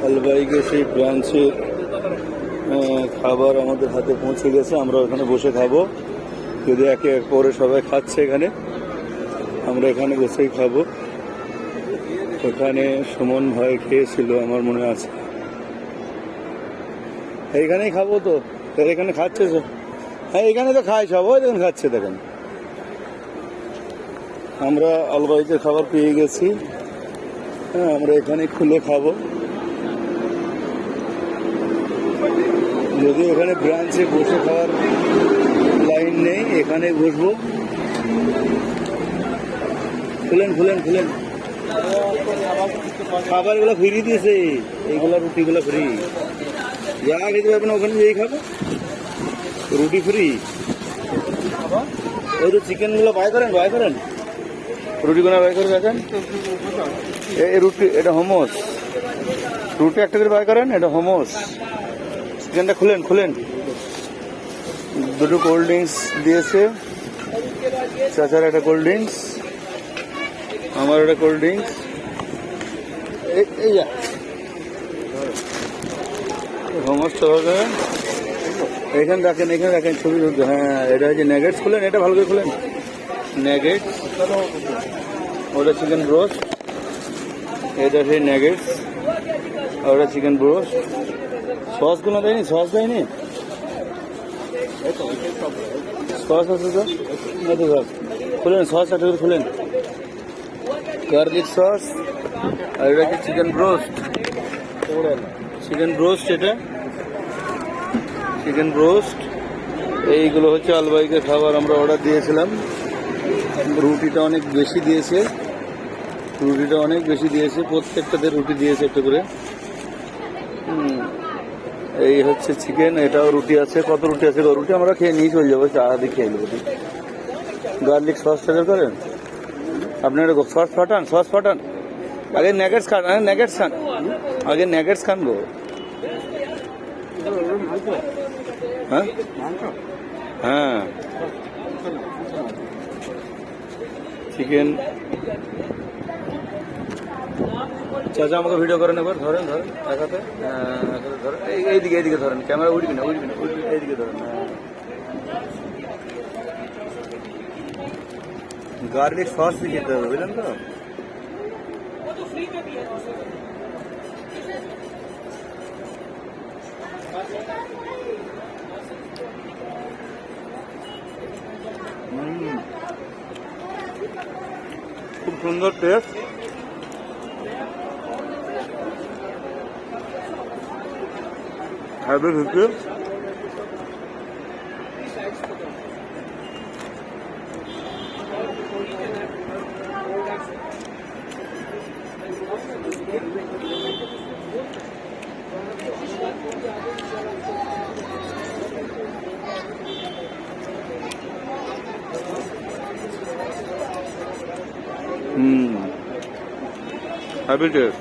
আলবাইকে সেই ব্রাঞ্চের খাবার আমাদের হাতে পৌঁছে গেছে। আমরা ওখানে বসে খাবো। যদি একে এক পরে সবাই খাচ্ছে এখানে, আমরা এখানে বসেই খাবো। ওখানে সুমন ভাই খেয়েছিল আমার মনে আছে। এইখানেই খাবো তো, এখানে খাচ্ছে সব। হ্যাঁ এখানে তো খাই সব, ওই দেখুন খাচ্ছে দেখেন। আমরা আলবাইতে খাবার পেয়ে গেছি। হ্যাঁ আমরা এখানে খুলে খাবো। যদি এখানে ব্রাঞ্চে বসে খাওয়ার লাইন নেই, এখানে বসবো। খুলেন খুলেন খুলেন, খাবারগুলো ফ্রি দিয়েছে, এইগুলা রুটিগুলো ফ্রি। যা খেতে পারবেন ওখানে যেই খাবো, রুটি ফ্রি। ওই তো চিকেনগুলো বাই করেন রুটিগুলো বাই করে দেখেন। এই রুটি, এটা হোমোস রুটি একটা করে বাই করেন, এটা হোমোস। চিকেনটা খুলেন। দুটো কোল্ড ড্রিঙ্কস দিয়েছে, চাচার একটা কোল্ড ড্রিঙ্কস, আমার একটা কোল্ড ড্রিঙ্কস। এই যা হোমোসটা হবে। এখানে রাখেন ছবি তুলতে। হ্যাঁ এটা হচ্ছে নেগেটস। খুলেন এটা ভালো করে খুলেন। নেগেটস, ওটা চিকেন ব্রোস্ট, এটা সেই নেগেটস, ওটা চিকেন ব্রোস্ট। সসগুলো দেয়নি, সস আছে তো? সস খুলেন, সস একটা করে খুলেন। গার্লিক সস, আর এটা হচ্ছে চিকেন ব্রোস্ট। এটা চিকেন ব্রোস্ট। এইগুলো হচ্ছে আলবাইকে খাবার আমরা অর্ডার দিয়েছিলাম। রুটিটা অনেক বেশি দিয়েছে, প্রত্যেকটাতে রুটি দিয়েছে একটা করে। এই হচ্ছে চিকেন, এটাও রুটি আছে। কত রুটি আছে? রুটি আমরা খেয়ে নিয়ে চলে যাবো, চা দিয়ে খেয়ে নেবো। গার্লিক সসটা করেন আপনি, এটা সস ফাটান। আগে নেগেটস খান গো। হ্যাঁ চিকেন। চাচা আমাকে ভিডিও করেন এবার। ধরেন একাতে ধরেন, এইদিকে ধরেন, ক্যামেরা উঠবি না, এইদিকে ধরেন। গার্লিক সস দিয়ে খেতে হবে, বুঝলেন তো? খুব সুন্দর টেস্ট। হ্যাভি হচ্ছে। Heavy test.